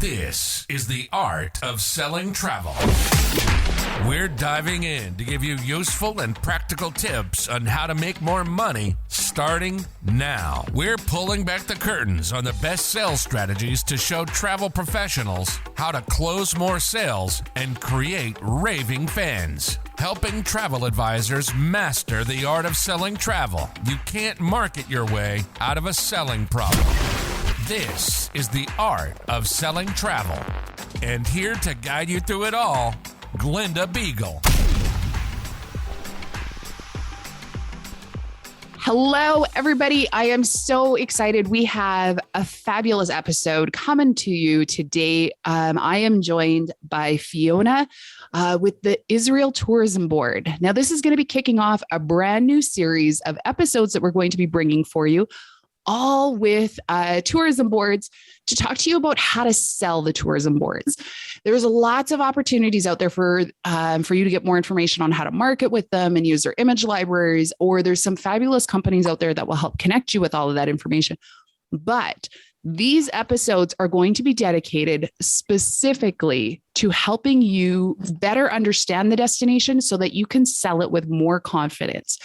This is the art of selling travel. We're diving in to give you useful and practical tips on how to make more money starting now. We're pulling back the curtains on the best sales strategies to show travel professionals how to close more sales and create raving fans. Helping travel advisors master the art of selling travel. You can't market your way out of a selling problem. This is the art of selling travel. And here to guide you through it all, Glenda Beagle. Hello, everybody. I am so excited. We have a fabulous episode coming to you today. I am joined by Fiona with the Israel Tourism Board. Now, this is going to be kicking off a brand new series of episodes that we're going to be bringing for you, all with tourism boards to talk to you about how to sell the tourism boards. There's lots of opportunities out there for you to get more information on how to market with them and use their image libraries, or there's some fabulous companies out there that will help connect you with all of that information. But these episodes are going to be dedicated specifically to helping you better understand the destination so that you can sell it with more confidence.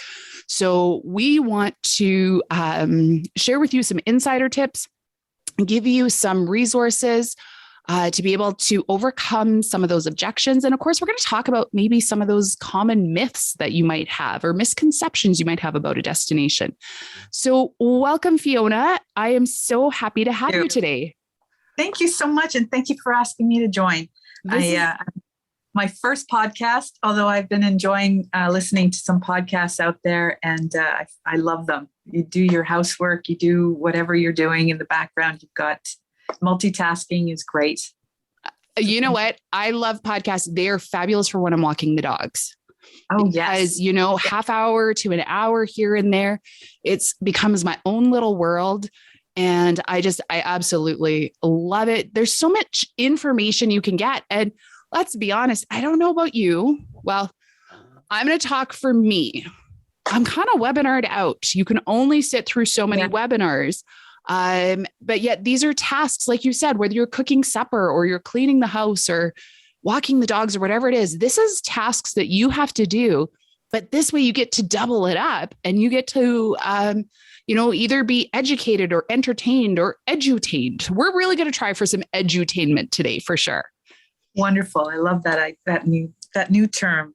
So we want to share with you some insider tips, give you some resources to be able to overcome some of those objections. And of course, we're going to talk about maybe some of those common myths that you might have or misconceptions you might have about a destination. So welcome, Fiona. I am so happy to have you today. Thank you so much. And thank you for asking me to join. My first podcast, although I've been enjoying listening to some podcasts out there, and I love them. You do your housework, you do whatever you're doing in the background. You've got multitasking is great. You know what? I love podcasts. They are fabulous for when I'm walking the dogs. Oh, yes. Because, half hour to an hour here and there, it becomes my own little world. And I absolutely love it. There's so much information you can get. And let's be honest, I don't know about you. Well, I'm going to talk for me. I'm kind of webinared out. You can only sit through so many webinars. But yet these are tasks, like you said, whether you're cooking supper or you're cleaning the house or walking the dogs or whatever it is, this is tasks that you have to do. But this way you get to double it up and you get to, either be educated or entertained or edutained. We're really going to try for some edutainment today for sure. Wonderful. I love that. That new term.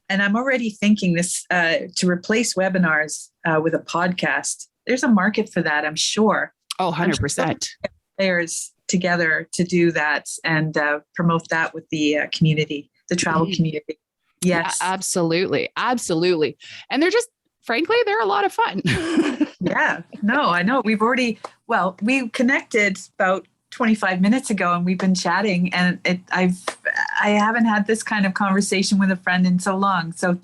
And I'm already thinking this to replace webinars with a podcast. There's a market for that, I'm sure. Oh, 100%. Players together to do that and promote that with the community, the travel community. Yes. Yeah, absolutely. Absolutely. And frankly, they're a lot of fun. Yeah, no, I know. We connected about 25 minutes ago and we've been chatting, and I haven't had this kind of conversation with a friend in so long. So,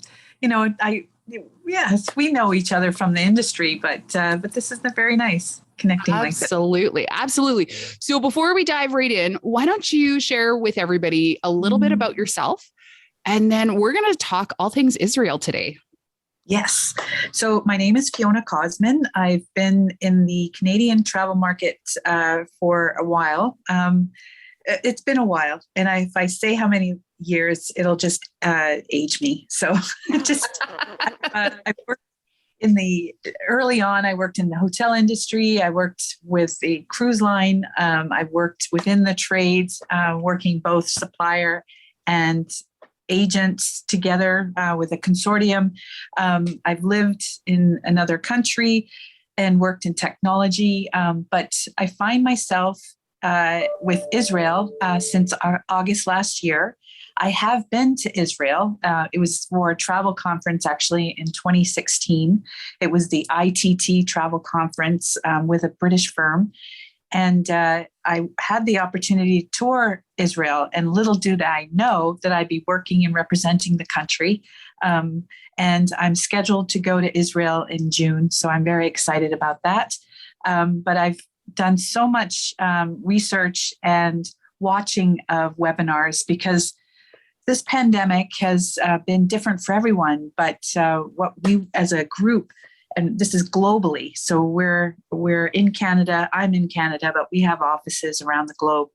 yes, we know each other from the industry, but this is very nice connecting like this. Absolutely. So before we dive right in, why don't you share with everybody a little bit about yourself? And then we're going to talk all things Israel today. Yes. So my name is Fiona Cosman. I've been in the Canadian travel market for a while. It's been a while. And if I say how many years, it'll just age me. So I worked early on, I worked in the hotel industry. I worked with a cruise line. I worked within the trades, working both supplier and agents together with a consortium. I've lived in another country and worked in technology. But I find myself with Israel since August last year. I have been to Israel. It was for a travel conference actually in 2016. It was the ITT travel conference with a British firm. And I had the opportunity to tour Israel, and little did I know that I'd be working and representing the country. And I'm scheduled to go to Israel in June, so I'm very excited about that. But I've done so much research and watching of webinars because this pandemic has been different for everyone. But what we as a group and this is globally. So we're in Canada. I'm in Canada, but we have offices around the globe.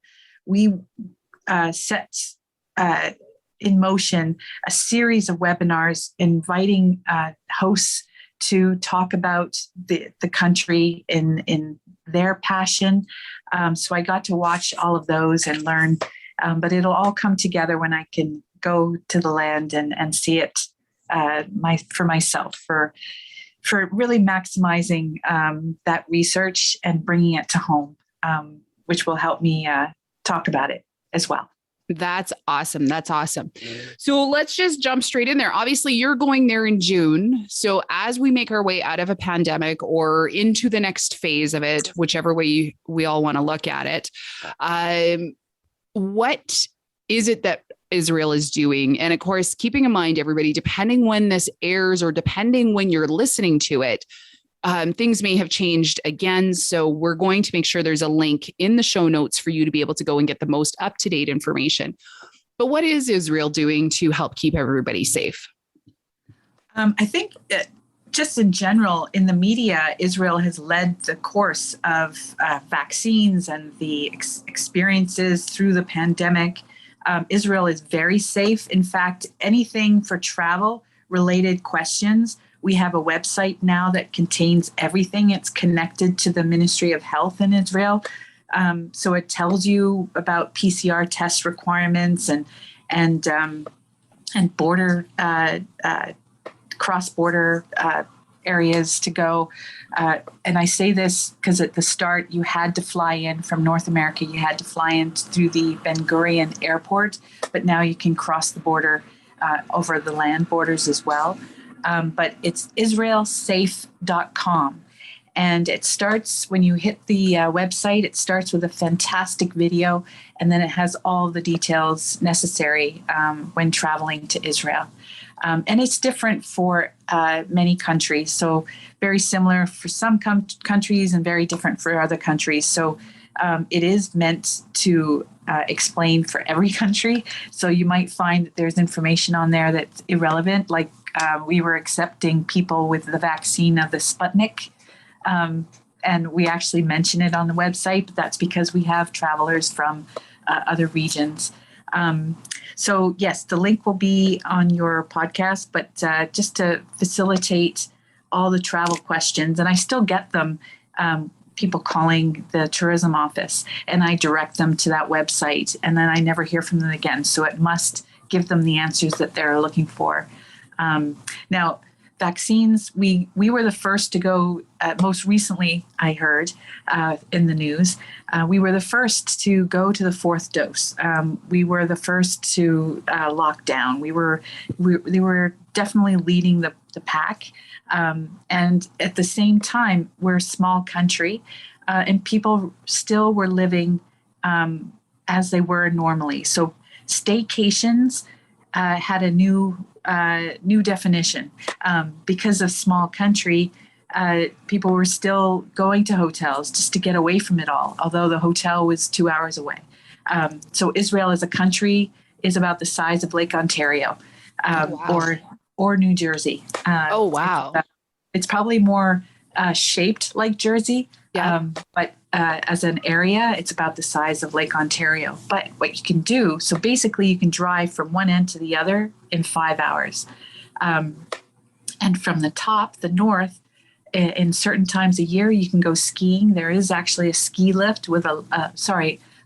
We set in motion a series of webinars inviting hosts to talk about the country in their passion. So I got to watch all of those and learn, but it'll all come together when I can go to the land and see it for myself, for really maximizing that research and bringing it to home, which will help me talk about it as well. That's awesome. That's awesome. So let's just jump straight in there. Obviously, you're going there in June. So as we make our way out of a pandemic or into the next phase of it, whichever way we all want to look at it, what is it that Israel is doing? And of course, keeping in mind, everybody, depending when this airs or depending when you're listening to it, things may have changed again. So we're going to make sure there's a link in the show notes for you to be able to go and get the most up-to-date information. But what is Israel doing to help keep everybody safe? I think just in general, in the media, Israel has led the course of vaccines and the experiences through the pandemic. Israel is very safe. In fact, anything for travel related questions, we have a website now that contains everything. It's connected to the Ministry of Health in Israel. So it tells you about PCR test requirements and border cross-border areas to go. And I say this because at the start you had to fly in from North America. You had to fly in through the Ben Gurion airport, but now you can cross the border over the land borders as well. But it's israelsafe.com. And it starts when you hit the website, it starts with a fantastic video, and then it has all the details necessary when traveling to Israel. And it's different for many countries. So very similar for some countries and very different for other countries. So it is meant to explain for every country. So you might find that there's information on there that's irrelevant, like we were accepting people with the vaccine of the Sputnik. And we actually mention it on the website, but that's because we have travelers from other regions. So yes, the link will be on your podcast, but just to facilitate all the travel questions, and I still get them, people calling the tourism office, and I direct them to that website, and then I never hear from them again. So it must give them the answers that they're looking for. Now, vaccines, we were the first to go, most recently, I heard in the news, we were the first to go to the fourth dose. We were the first to lock down. They were definitely leading the pack. And at the same time, we're a small country, and people still were living as they were normally. So staycations had a new definition. Because of small country, people were still going to hotels just to get away from it all, although the hotel was 2 hours away. So Israel as a country is about the size of Lake Ontario, Wow. or New Jersey. Oh, wow. It's probably more shaped like Jersey, Yeah. but as an area, it's about the size of Lake Ontario. But what you can do, so basically you can drive from one end to the other in 5 hours. And from the top, the north, in certain times a year, you can go skiing. There is actually a ski lift with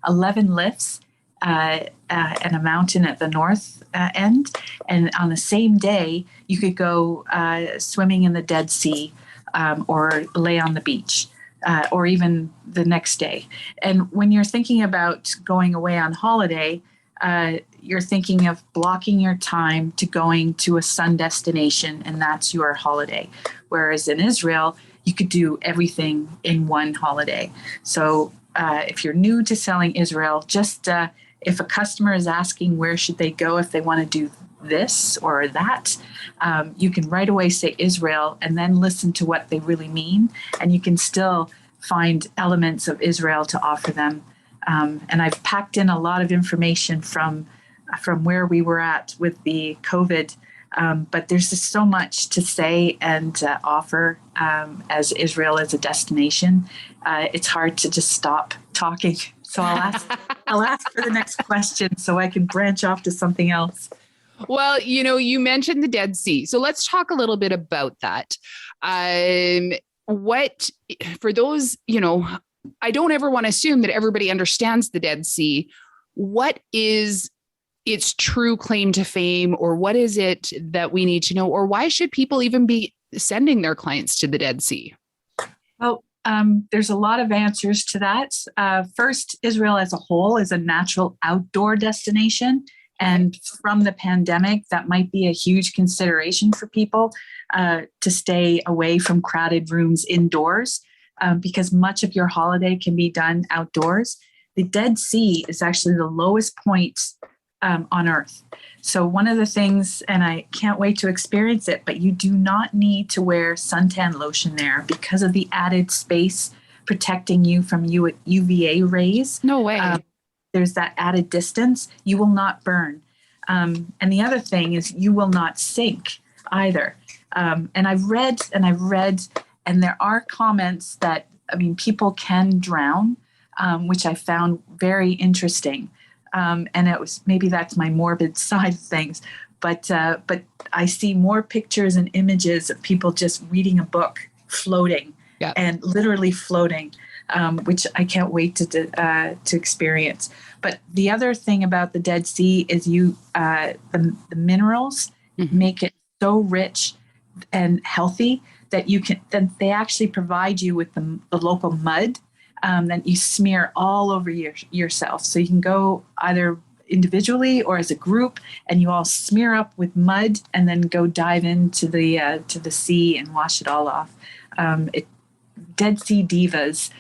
11 lifts and a mountain at the north end. And on the same day, you could go swimming in the Dead Sea or lay on the beach. Or even the next day. And when you're thinking about going away on holiday, you're thinking of blocking your time to going to a sun destination, and that's your holiday. Whereas in Israel, you could do everything in one holiday. So if you're new to selling Israel, just if a customer is asking where should they go if they want to do this or that, you can right away say Israel and then listen to what they really mean, and you can still find elements of Israel to offer them. And I've packed in a lot of information from where we were at with the COVID But there's just so much to say and offer as Israel as a destination. It's hard to just stop talking. So I'll ask for the next question so I can branch off to something else. Well, you mentioned the Dead Sea. So let's talk a little bit about that. What, for those, I don't ever want to assume that everybody understands the Dead Sea. What is its true claim to fame, or what is it that we need to know, or why should people even be sending their clients to the Dead Sea? Well, there's a lot of answers to that. First, Israel as a whole is a natural outdoor destination. And from the pandemic, that might be a huge consideration for people to stay away from crowded rooms indoors, because much of your holiday can be done outdoors. The Dead Sea is actually the lowest point on Earth. So one of the things, and I can't wait to experience it, but you do not need to wear suntan lotion there because of the added space protecting you from UVA rays. No way. There's that added distance. You will not burn. And the other thing is you will not sink either. And I've read, and there are comments that, people can drown, which I found very interesting. And it was, maybe that's my morbid side of things, but I see more pictures and images of people just reading a book, floating, and literally floating. Which I can't wait to experience. But the other thing about the Dead Sea is the minerals make it so rich and healthy that they actually provide you with the local mud that you smear all over yourself. So you can go either individually or as a group, and you all smear up with mud and then go dive into the sea and wash it all off. Dead Sea Divas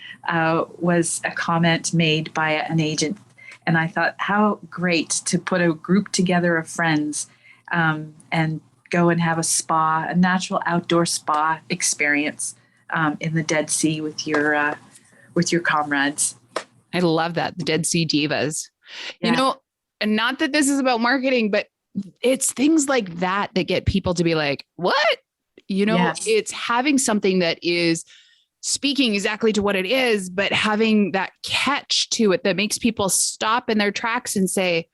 was a comment made by an agent. And I thought, how great to put a group together of friends and go and have a natural outdoor spa experience in the Dead Sea with your comrades. I love that. The Dead Sea Divas. Yeah. And not that this is about marketing, but it's things like that get people to be like, what? Yes. It's having something that is speaking exactly to what it is, but having that catch to it that makes people stop in their tracks and say,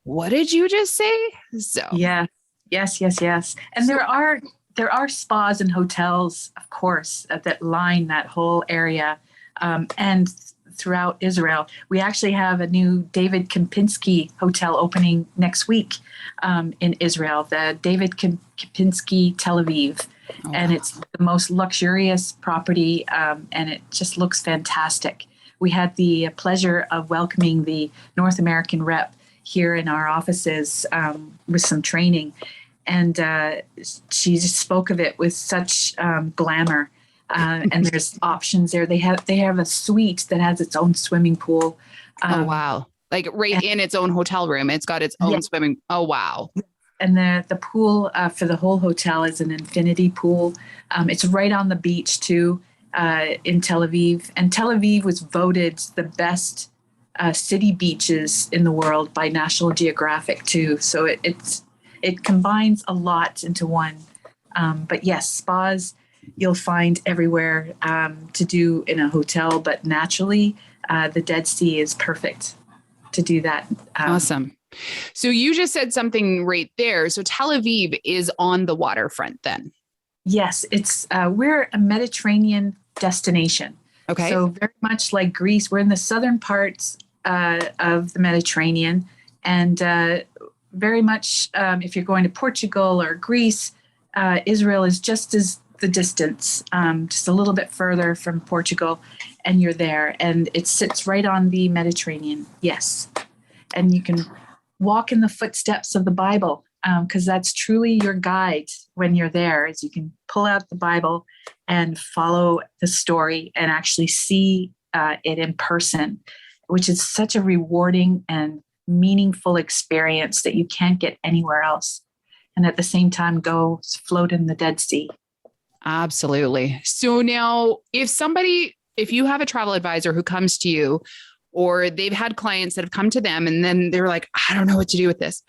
what did you just say? So yes. And there are spas and hotels, of course, that line that whole area. And throughout Israel, we actually have a new David Kempinski hotel opening next week in Israel, the David Kempinski Tel Aviv. Oh, and it's the most luxurious property, and it just looks fantastic. We had the pleasure of welcoming the North American rep here in our offices with some training, and she just spoke of it with such glamour. And there's options there. They have a suite that has its own swimming pool. Oh wow! Like in its own hotel room, it's got its own swimming. Oh wow! And the pool for the whole hotel is an infinity pool. It's right on the beach too, in Tel Aviv. And Tel Aviv was voted the best city beaches in the world by National Geographic too. So it combines a lot into one. But yes, spas you'll find everywhere to do in a hotel, but naturally, the Dead Sea is perfect to do that. Awesome. So you just said something right there. So Tel Aviv is on the waterfront then? Yes, we're a Mediterranean destination. Okay. So very much like Greece, we're in the southern parts of the Mediterranean. And very much if you're going to Portugal or Greece, Israel is just as the distance, just a little bit further from Portugal, and you're there. And it sits right on the Mediterranean. Yes. And you can walk in the footsteps of the Bible, because that's truly your guide when you're there, is you can pull out the Bible and follow the story and actually see it in person, which is such a rewarding and meaningful experience that you can't get anywhere else. And at the same time, go float in the Dead Sea. Absolutely. So now if you have a travel advisor who comes to you, or they've had clients that have come to them and then they're like, I don't know what to do with this.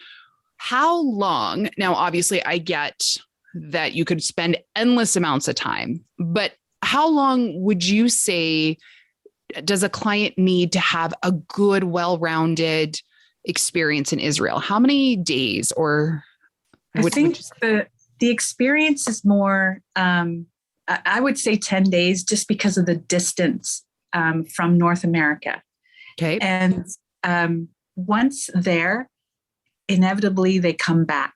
How long? Now, obviously, I get that you could spend endless amounts of time, but how long would you say does a client need to have a good, well-rounded experience in Israel? How many days or I think the experience is more, I would say 10 days just because of the distance from North America. Okay. And once there, inevitably they come back.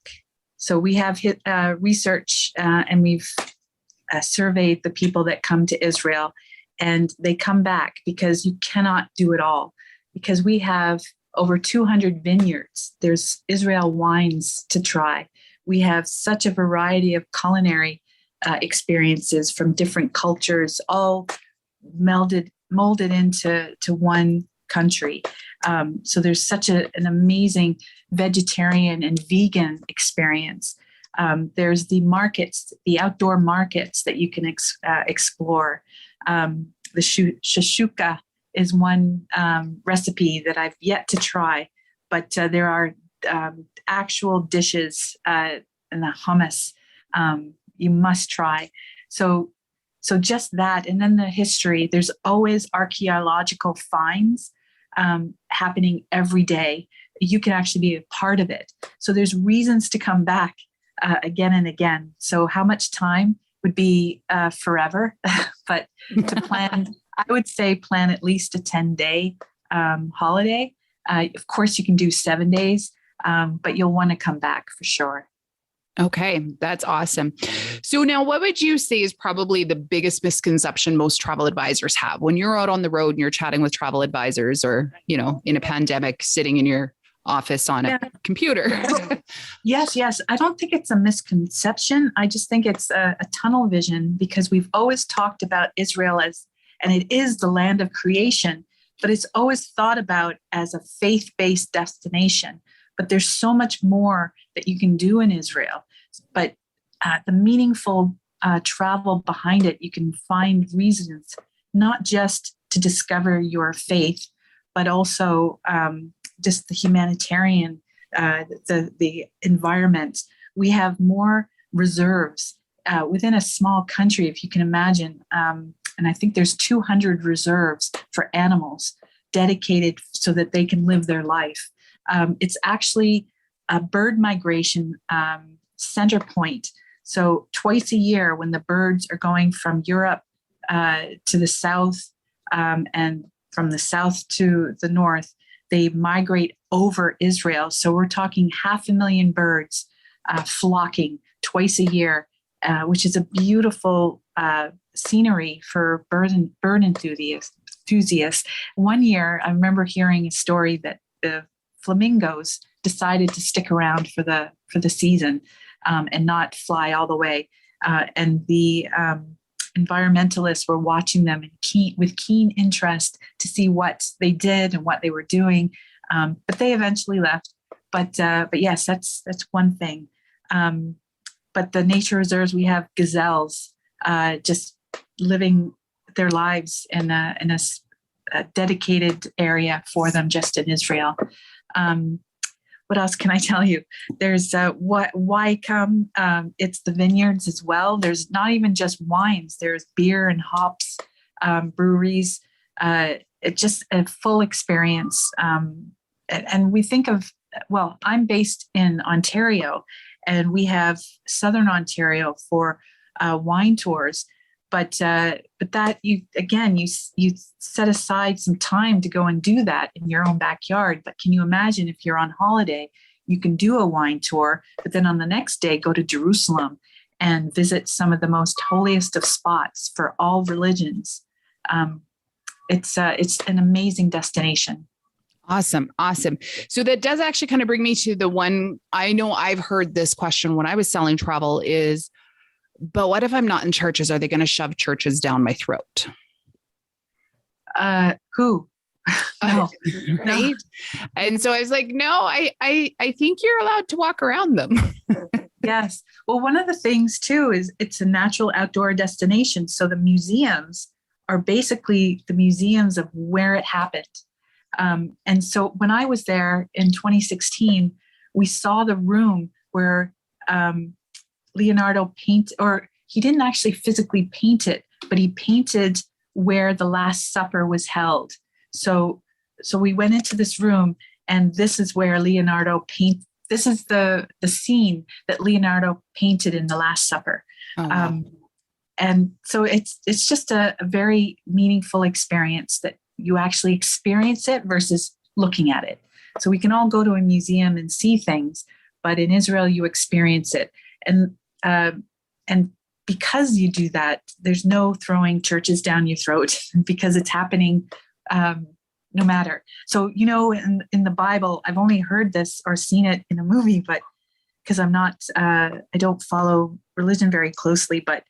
So we have research and we've surveyed the people that come to Israel, and they come back because you cannot do it all, because we have over 200 vineyards. There's Israel wines to try. We have such a variety of culinary experiences from different cultures, all molded into one country. So there's such an amazing vegetarian and vegan experience. There's the markets, the outdoor markets that you can explore. The shashuka is one recipe that I've yet to try, but there are actual dishes and the hummus you must try. So just that, and then the history. There's always archeological finds happening every day. You can actually be a part of it. So there's reasons to come back again and again. So how much time would be forever, but to plan, I would say plan at least a 10-day holiday. Of course, you can do 7 days, but you'll want to come back for sure. Okay, that's awesome. So now what would you say is probably the biggest misconception most travel advisors have when you're out on the road and you're chatting with travel advisors, or, you know, in a pandemic, sitting in your office on a computer? Yes. I don't think it's a misconception. I just think it's a tunnel vision, because we've always talked about Israel and it is the land of creation, but it's always thought about as a faith-based destination. But there's so much more that you can do in Israel. But the meaningful travel behind it, you can find reasons, not just to discover your faith, but also just the humanitarian, the environment. We have more reserves within a small country, if you can imagine. And I think there's 200 reserves for animals dedicated so that they can live their life. It's actually a bird migration center point. So twice a year, when the birds are going from Europe to the south and from the south to the north, they migrate over Israel. So we're talking 500,000 birds flocking twice a year, which is a beautiful scenery for bird enthusiasts. One year, I remember hearing a story that the flamingos decided to stick around for the season and not fly all the way. And the environmentalists were watching them with keen interest to see what they did and what they were doing. But they eventually left. But yes, that's one thing. But the nature reserves, we have gazelles just living their lives in a dedicated area for them just in Israel. What else can I tell you? There's why come? It's the vineyards as well. There's not even just wines. There's beer and hops, breweries. It's just a full experience. And we think of, well, I'm based in Ontario, and we have Southern Ontario for wine tours. But that you set aside some time to go and do that in your own backyard. But can you imagine if you're on holiday, you can do a wine tour, but then on the next day go to Jerusalem and visit some of the most holiest of spots for all religions. It's an amazing destination. Awesome. So that does actually kind of bring me to the one, I know I've heard this question when I was selling travel is, but what if I'm not in churches? Are they going to shove churches down my throat? Who? No. Right. And so I was like, no, I think you're allowed to walk around them. Yes. Well, one of the things too is it's a natural outdoor destination. So the museums are basically the museums of where it happened. And so when I was there in 2016, we saw the room where Leonardo painted, or he didn't actually physically paint it, but he painted where the Last Supper was held. So we went into this room, and this is where Leonardo paint. This is the scene that Leonardo painted in the Last Supper. Oh, wow. And so it's just a very meaningful experience that you actually experience it versus looking at it. So we can all go to a museum and see things, but in Israel you experience it. And because you do that, there's no throwing churches down your throat because it's happening no matter. So, in the Bible, I've only heard this or seen it in a movie, but because I don't follow religion very closely, but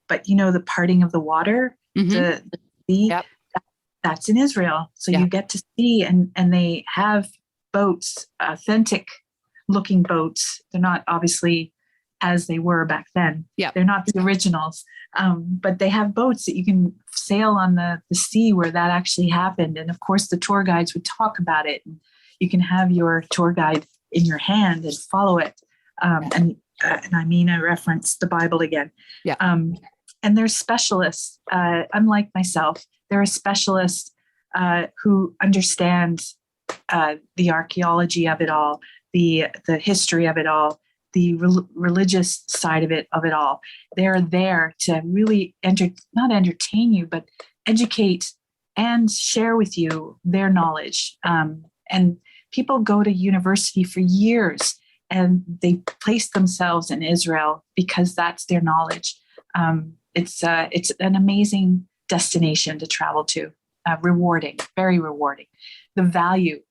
the parting of the water, the sea, Yep. That's in Israel. So Yeah. you get to see, and they have boats, authentic looking boats. They're not obviously as they were back then. Yeah. They're not the originals, but they have boats that you can sail on the sea where that actually happened. And of course, the tour guides would talk about it. And you can have your tour guide in your hand and follow it. And I reference the Bible again. Yeah. And they're specialists, unlike myself. They're a specialist who understands the archaeology of it all, the history of it all, the religious side of it all. They're there to really not entertain you, but educate and share with you their knowledge. And people go to university for years, and they place themselves in Israel because that's their knowledge. It's an amazing destination to travel to, rewarding, very rewarding. The value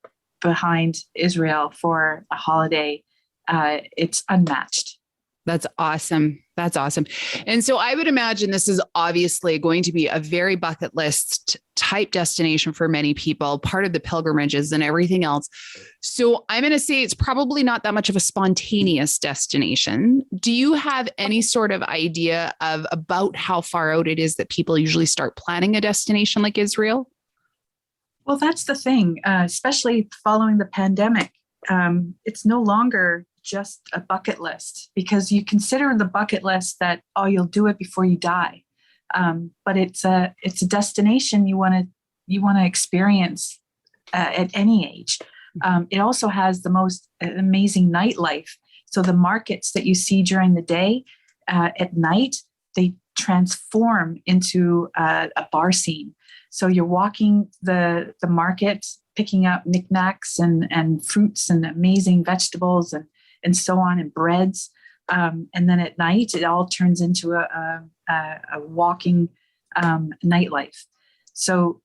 behind Israel for a holiday, it's unmatched. That's awesome. That's awesome. And so I would imagine this is obviously going to be a very bucket list type destination for many people, part of the pilgrimages and everything else. So I'm going to say it's probably not that much of a spontaneous destination. Do you have any sort of idea of about how far out it is that people usually start planning a destination like Israel? Well, that's the thing, especially following the pandemic. It's no longer just a bucket list, because you consider the bucket list that, you'll do it before you die. But it's a destination you want to experience at any age. It also has the most amazing nightlife. So the markets that you see during the day, at night, they transform into a bar scene. So you're walking the market, picking up knickknacks and fruits and amazing vegetables and so on, and breads. And then at night, it all turns into a walking nightlife. So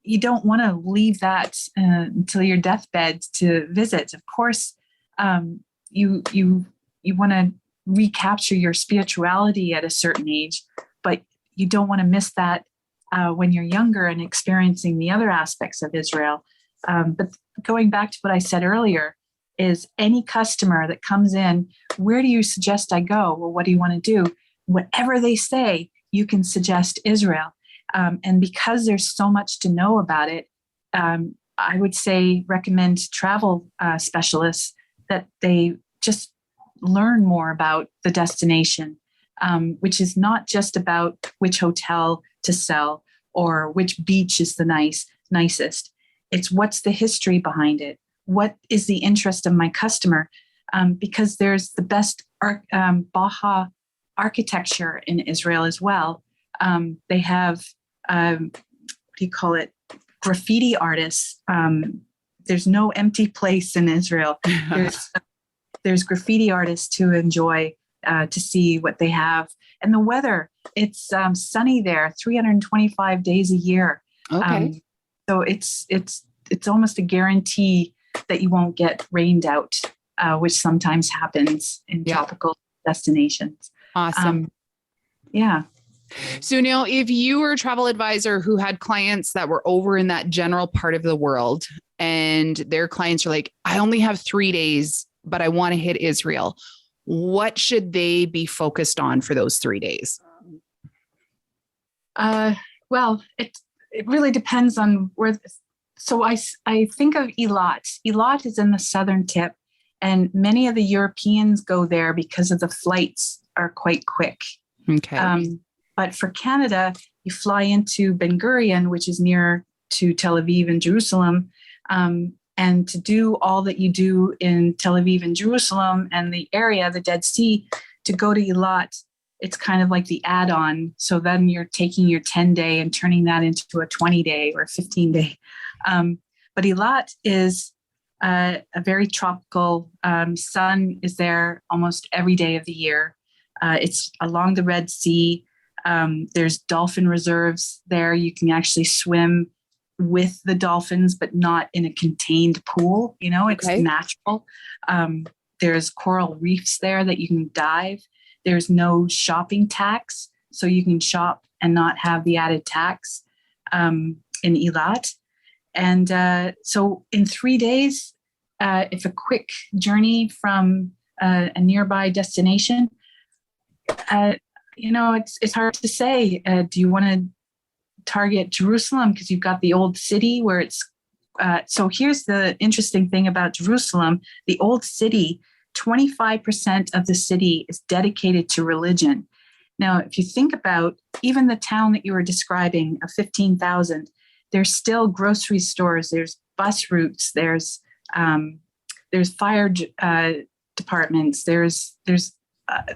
you don't want to leave that until your deathbed to visit. Of course, you want to recapture your spirituality at a certain age, but you don't want to miss that when you're younger and experiencing the other aspects of Israel. But going back to what I said earlier, is any customer that comes in, where do you suggest I go? Well, what do you want to do? Whatever they say, you can suggest Israel. And because there's so much to know about it, I would say recommend travel specialists that they just learn more about the destination, which is not just about which hotel to sell or which beach is the nicest. It's what's the history behind it. What is the interest of my customer? Because there's the best Baha architecture in Israel as well. They have, graffiti artists. There's no empty place in Israel. There's graffiti artists to enjoy, to see what they have. And the weather, it's sunny there 325 days a year. Okay. So it's almost a guarantee that you won't get rained out, which sometimes happens in tropical destinations. Awesome. Yeah. So now, if you were a travel advisor who had clients that were over in that general part of the world, and their clients are like, I only have 3 days, but I want to hit Israel, what should they be focused on for those 3 days? Well, it really depends on where. So I think of Eilat. Eilat is in the southern tip, And many of the Europeans go there because of the flights are quite quick. Okay. But for Canada, you fly into Ben Gurion, which is near to Tel Aviv and Jerusalem. And to do all that you do in Tel Aviv and Jerusalem and the area, the Dead Sea, to go to Eilat, it's kind of like the add-on. So then you're taking your 10-day and turning that into a 20-day or a 15-day. But Eilat is a very tropical. Sun is there almost every day of the year. It's along the Red Sea. There's dolphin reserves there. You can actually swim with the dolphins, but not in a contained pool. It's natural. There's coral reefs there that you can dive. There's no shopping tax, so you can shop and not have the added tax in Eilat. And so in 3 days, if a quick journey from a nearby destination, it's hard to say. Do you want to target Jerusalem because you've got the old city where it's so here's the interesting thing about Jerusalem. The old city, 25% of the city is dedicated to religion. Now, if you think about even the town that you were describing of 15,000, there's still grocery stores, there's bus routes, there's fire departments, there's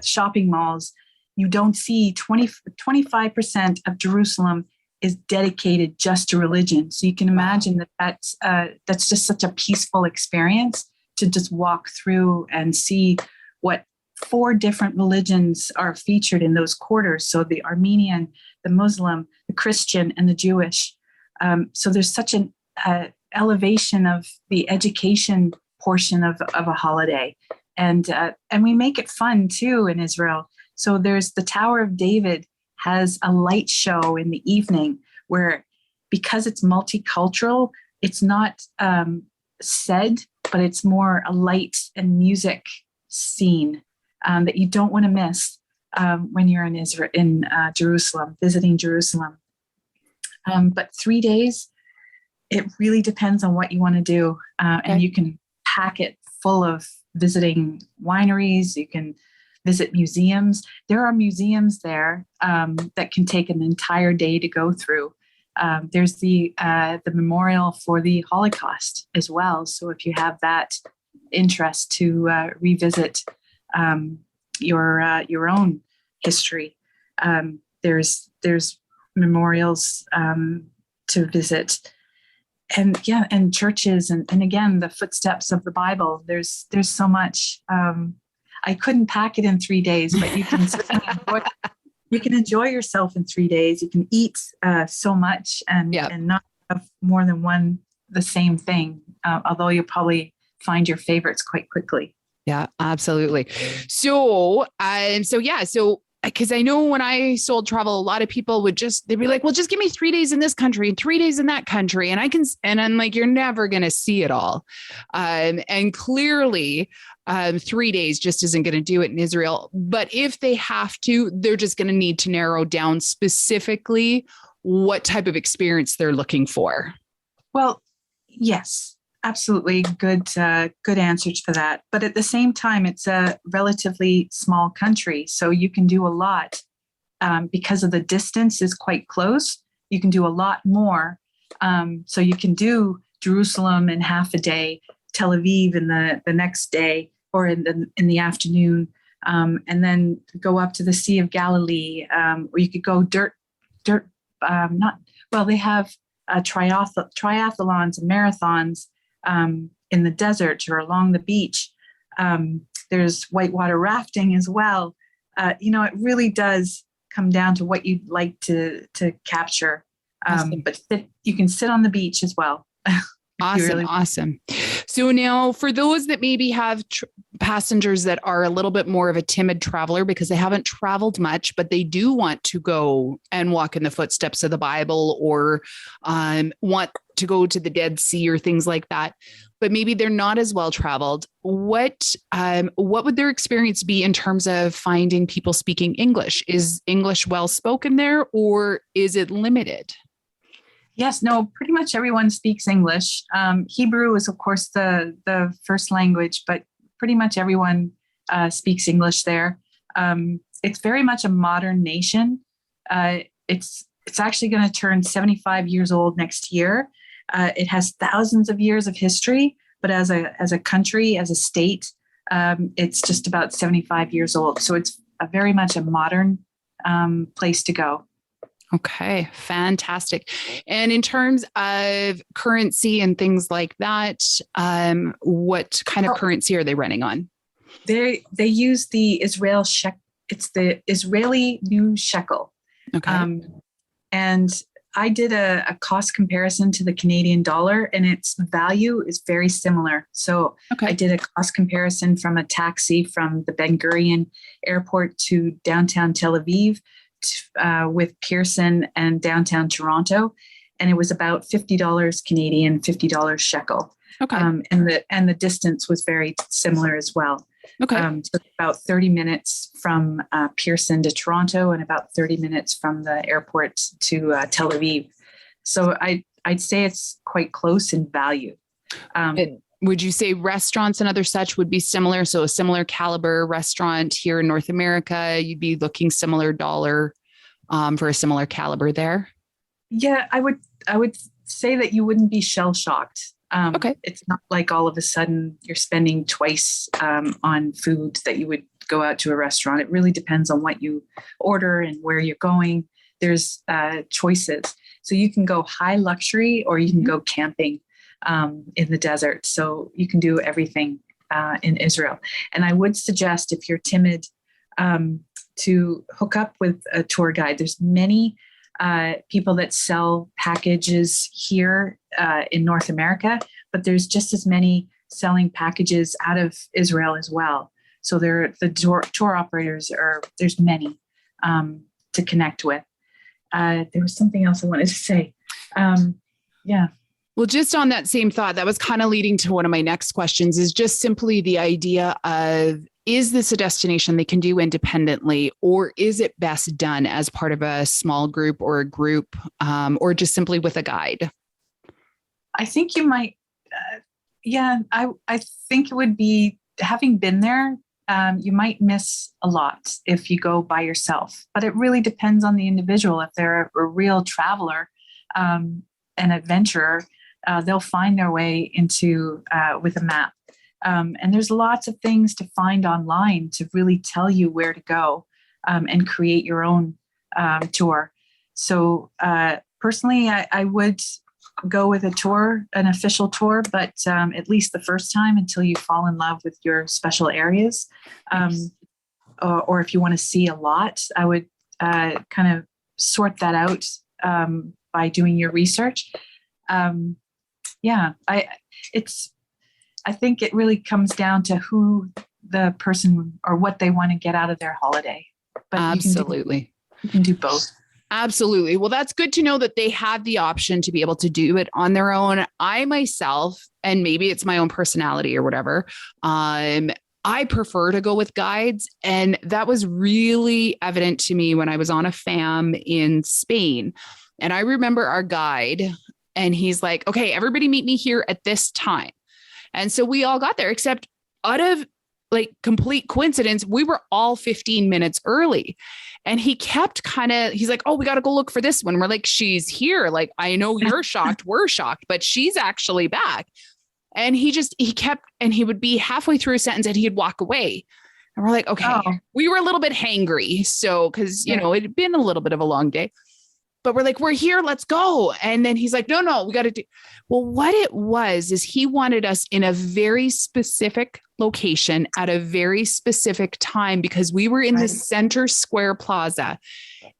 shopping malls. You don't see 25% of Jerusalem is dedicated just to religion. So you can imagine that's just such a peaceful experience to just walk through and see what 4 different religions are featured in those quarters. So the Armenian, the Muslim, the Christian, and the Jewish. So there's such an elevation of the education portion of a holiday. And we make it fun too in Israel. So there's the Tower of David has a light show in the evening where, because it's multicultural, it's not said, but it's more a light and music scene that you don't want to miss when you're in Israel, in Jerusalem, visiting Jerusalem. But 3 days, it really depends on what you want to do. And you can pack it full of visiting wineries. You can visit museums. There are museums there that can take an entire day to go through. There's the memorial for the Holocaust as well. So if you have that interest to revisit your own history, there's memorials to visit, and churches, and again the footsteps of the Bible. There's so much. I couldn't pack it in 3 days, but you can enjoy yourself in 3 days. You can eat so much and not have more than the same thing, although you'll probably find your favorites quite quickly. Yeah, absolutely. So because I know when I sold travel, a lot of people they'd be like, well, just give me 3 days in this country and 3 days in that country. And I'm like, you're never going to see it all. And clearly 3 days just isn't going to do it in Israel. But if they have to, they're just going to need to narrow down specifically what type of experience they're looking for. Well, yes, absolutely. Good answers for that. But at the same time, it's a relatively small country. So you can do a lot because of the distance is quite close. You can do a lot more. So you can do Jerusalem in half a day, Tel Aviv in the next day or in the afternoon, and then go up to the Sea of Galilee, or you could go they have triathlons and marathons in the desert or along the beach. There's whitewater rafting as well. It really does come down to what you'd like to capture. But you can sit on the beach as well. Awesome. So now for those that maybe have passengers that are a little bit more of a timid traveler because they haven't traveled much, but they do want to go and walk in the footsteps of the Bible or want to go to the Dead Sea or things like that, but maybe they're not as well traveled. What would their experience be in terms of finding people speaking English? Is English well spoken there, or is it limited? Yes, no, pretty much everyone speaks English. Hebrew is, of course, the first language, but pretty much everyone speaks English there. It's very much a modern nation. It's actually going to turn 75 years old next year. It has thousands of years of history, but as a country, as a state, it's just about 75 years old. So it's very much a modern place to go. Okay, fantastic. And in terms of currency and things like that, what kind of currency are they running on? They use the Israel shekel. It's the Israeli new shekel. Okay. And I did a cost comparison to the Canadian dollar, and its value is very similar. So I did a cost comparison from a taxi from the Ben Gurion airport to downtown Tel Aviv with Pearson and downtown Toronto. And it was about $50 Canadian, $50 shekel. Okay. And the distance was very similar as well. Okay. So about 30 minutes from Pearson to Toronto and about 30 minutes from the airport to Tel Aviv. So I'd say it's quite close in value. Would you say restaurants and other such would be similar? So a similar caliber restaurant here in North America, you'd be looking similar dollar for a similar caliber there? Yeah, I would say that you wouldn't be shell shocked. It's not like all of a sudden you're spending twice on food that you would go out to a restaurant. It really depends on what you order and where you're going. There's choices. So you can go high luxury or you can go camping in the desert. So you can do everything in Israel. And I would suggest, if you're timid, to hook up with a tour guide. There's many people that sell packages here in North America, but there's just as many selling packages out of Israel as well. So the tour operators there's many to connect with. There was something else I wanted to say. Yeah. Well, just on that same thought, that was kind of leading to one of my next questions, is just simply the idea of, is this a destination they can do independently, or is it best done as part of a small group or a group, or just simply with a guide? I think you might, I think it would be, having been there, you might miss a lot if you go by yourself, but it really depends on the individual. If they're a real traveler, an adventurer, they'll find their way into with a map. And there's lots of things to find online to really tell you where to go and create your own tour. So personally, I would go with a tour, an official tour, but at least the first time, until you fall in love with your special areas. Or if you want to see a lot, I would kind of sort that out by doing your research. I think it really comes down to who the person or what they want to get out of their holiday. But absolutely, you can do both. Absolutely. Well, that's good to know that they have the option to be able to do it on their own. I myself, and maybe it's my own personality or whatever, I prefer to go with guides. And that was really evident to me when I was on a fam in Spain. And I remember our guide, and he's like, okay, everybody meet me here at this time. And so we all got there, except out of like complete coincidence, we were all 15 minutes early. And he kept he's like, oh, we got to go look for this one. We're like, she's here. Like, I know you're shocked. We're shocked, but she's actually back. And he would be halfway through a sentence and he'd walk away. And we're like, okay, we were a little bit hangry. So, cause it'd been a little bit of a long day, but we're like, we're here, let's go. And then he's like, no, we got to do. Well, what it was is he wanted us in a very specific location at a very specific time, because we were in the center square plaza.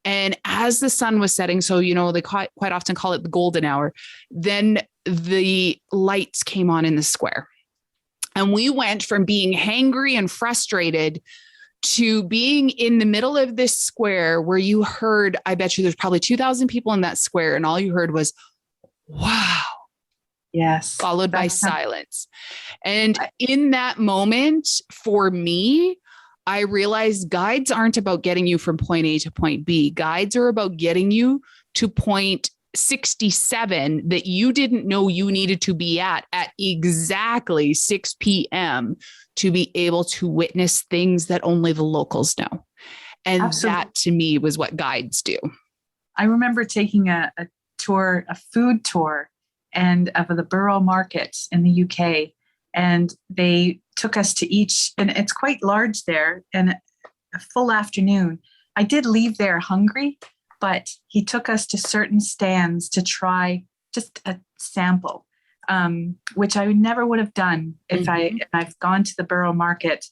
And as the sun was setting, so, they quite often call it the golden hour, then the lights came on in the square. And we went from being hangry and frustrated to being in the middle of this square where you heard, I bet you there's probably 2,000 people in that square. And all you heard was, wow. Yes. Followed by silence. And in that moment, for me, I realized guides aren't about getting you from point A to point B. Guides are about getting you to point 67 that you didn't know you needed to be at exactly 6 p.m. to be able to witness things that only the locals know. And Absolutely. That to me was what guides do. I remember taking a tour, a food tour, and of the Borough Market in the UK. And they took us to each, and it's quite large there, and a full afternoon. I did leave there hungry, but he took us to certain stands to try just a sample, which I never would have done if I've gone to the Borough Market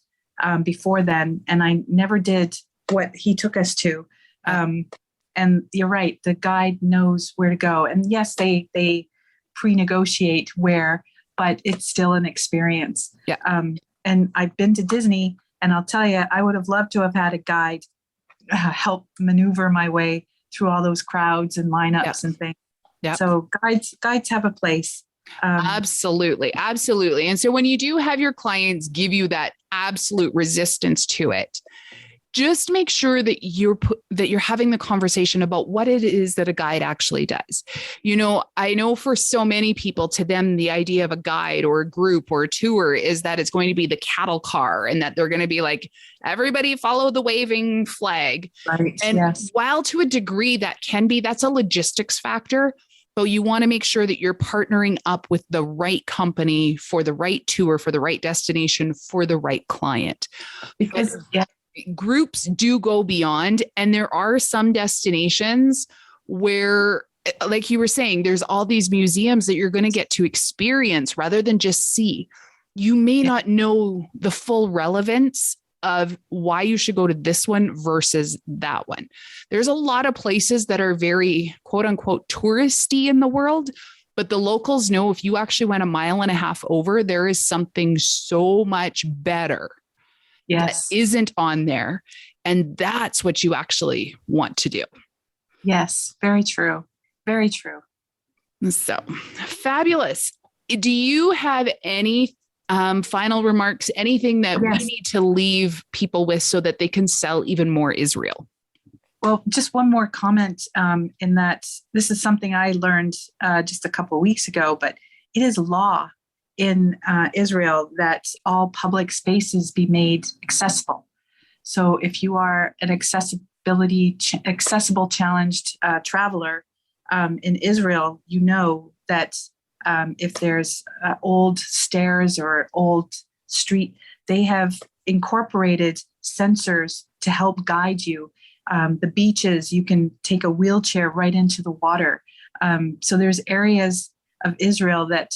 before then, and I never did what he took us to. And you're right, the guide knows where to go. And yes, they pre-negotiate where, but it's still an experience. Yeah. And I've been to Disney, and I'll tell you, I would have loved to have had a guide help maneuver my way through all those crowds and lineups and things. Yeah. So guides have a place. Absolutely. And so when you do have your clients give you that absolute resistance to it, just make sure that you're having the conversation about what it is that a guide actually does. You know, I know for so many people, to them, the idea of a guide or a group or a tour is that it's going to be the cattle car and that they're going to be like, everybody follow the waving flag. Right. And yes. While to a degree that's a logistics factor, but you want to make sure that you're partnering up with the right company for the right tour, for the right destination, for the right client. Because groups do go beyond, and there are some destinations where, like you were saying, there's all these museums that you're going to get to experience rather than just see. You may not know the full relevance of why you should go to this one versus that one. There's a lot of places that are very quote unquote touristy in the world, but the locals know if you actually went a mile and a half over, there is something so much better that isn't on there. And that's what you actually want to do. Yes, very true. Very true. So fabulous. Do you have any final remarks, anything that we need to leave people with so that they can sell even more Israel? Well, just one more comment in that this is something I learned just a couple of weeks ago, but it is law in Israel that all public spaces be made accessible. So if you are an accessible challenged traveler in Israel, you know that if there's old stairs or old street, they have incorporated sensors to help guide you. The beaches, you can take a wheelchair right into the water. So there's areas of Israel that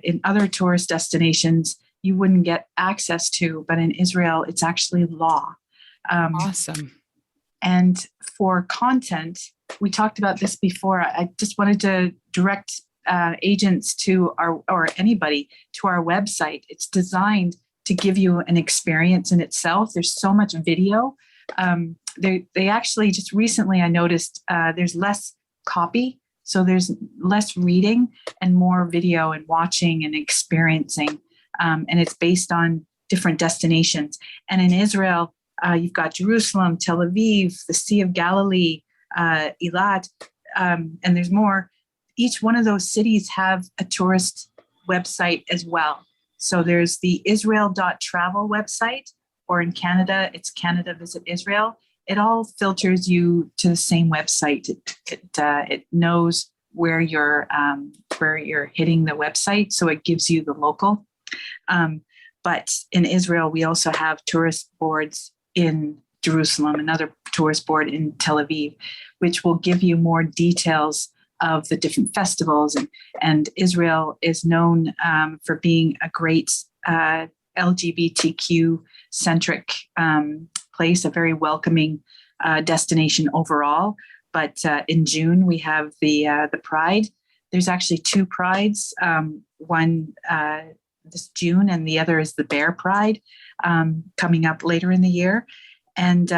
in other tourist destinations you wouldn't get access to, but in Israel, it's actually law. Awesome. And for content, we talked about this before. I just wanted to direct agents to or anybody to our website. It's designed to give you an experience in itself. There's so much video. They actually just recently, I noticed there's less copy. So there's less reading and more video and watching and experiencing. And it's based on different destinations. And in Israel, you've got Jerusalem, Tel Aviv, the Sea of Galilee, Eilat, and there's more. Each one of those cities have a tourist website as well. So there's the Israel.travel website, or in Canada, it's Canada Visit Israel. It all filters you to the same website. It knows where you're hitting the website, so it gives you the local. But in Israel, we also have tourist boards in Jerusalem, another tourist board in Tel Aviv, which will give you more details of the different festivals. And Israel is known for being a great LGBTQ centric place, a very welcoming destination overall. But in June, we have the Pride. There's actually two Prides, one this June and the other is the Bear Pride coming up later in the year. And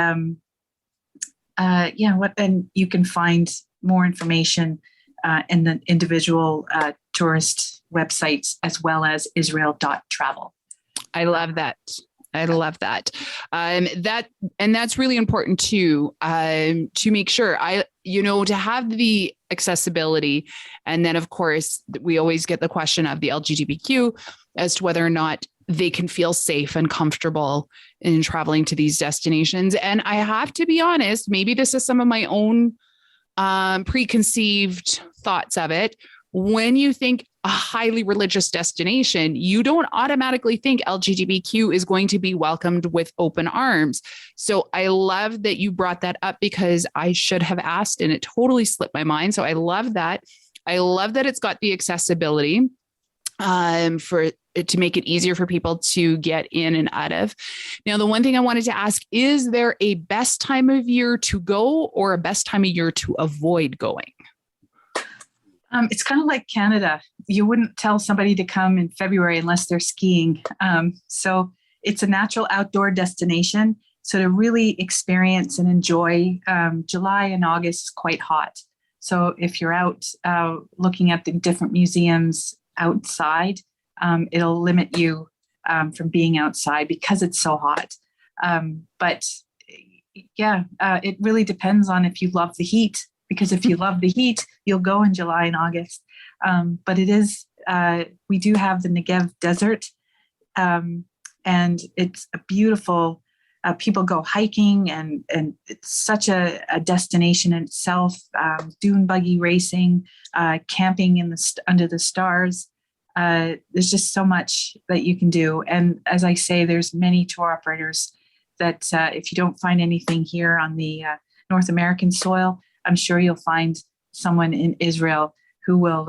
and you can find more information in the individual tourist websites as well as Israel.travel. I love that. That's really important too, to make sure to have the accessibility. And then, of course, we always get the question of the LGTBQ as to whether or not they can feel safe and comfortable in traveling to these destinations. And I have to be honest, maybe this is some of my own preconceived thoughts of it. When you think a highly religious destination, you don't automatically think LGBTQ is going to be welcomed with open arms. So I love that you brought that up, because I should have asked and it totally slipped my mind. So I love that. I love that it's got the accessibility for to make it easier for people to get in and out of. Now, the one thing I wanted to ask, is there a best time of year to go or a best time of year to avoid going? It's kind of like Canada. You wouldn't tell somebody to come in February unless they're skiing. So it's a natural outdoor destination. So to really experience and enjoy, July and August is quite hot. So if you're out looking at the different museums outside, it'll limit you from being outside because it's so hot. But yeah, it really depends on if you love the heat. Because if you love the heat, you'll go in July and August. But it is, we do have the Negev desert, and it's a beautiful, people go hiking, and it's such a destination in itself. Dune buggy racing, camping under the stars. There's just so much that you can do. And as I say, there's many tour operators that if you don't find anything here on the North American soil, I'm sure you'll find someone in Israel who will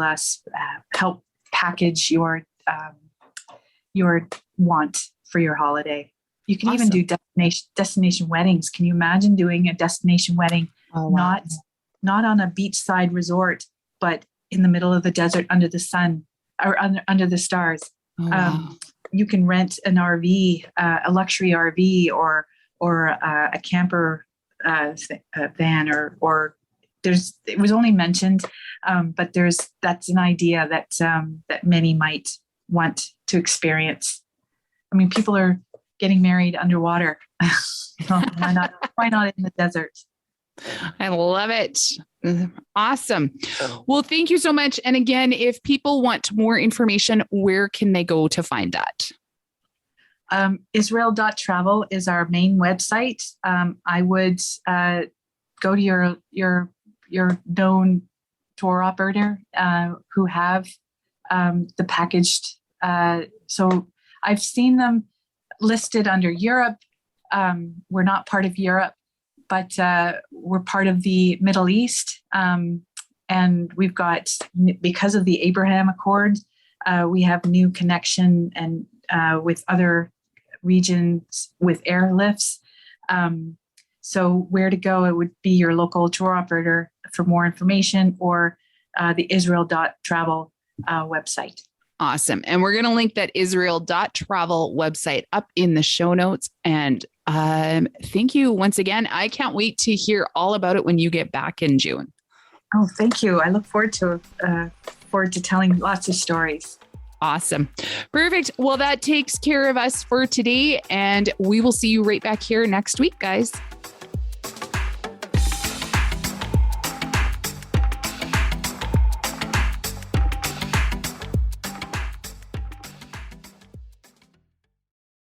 help package your want for your holiday. You can even do destination weddings. Can you imagine doing a destination wedding, not on a beachside resort, but in the middle of the desert under the sun or under the stars? Oh, wow. You can rent an RV, a luxury RV, or a camper van, or it was only mentioned, but that's an idea that many might want to experience. I mean, people are getting married underwater. Why not in the desert? I love it. Awesome. Well, thank you so much. And again, if people want more information, where can they go to find that? Israel.travel is our main website. I would go to your known tour operator who have the packaged. So I've seen them listed under Europe. We're not part of Europe, but we're part of the Middle East. And we've got, because of the Abraham Accord, we have new connection and with other regions with airlifts. So where to go, it would be your local tour operator for more information, or the Israel.travel website. Awesome. And we're going to link that Israel.travel website up in the show notes. And thank you once again. I can't wait to hear all about it when you get back in June. Oh, thank you. I look forward to telling lots of stories. Awesome. Perfect. Well, that takes care of us for today. And we will see you right back here next week, guys.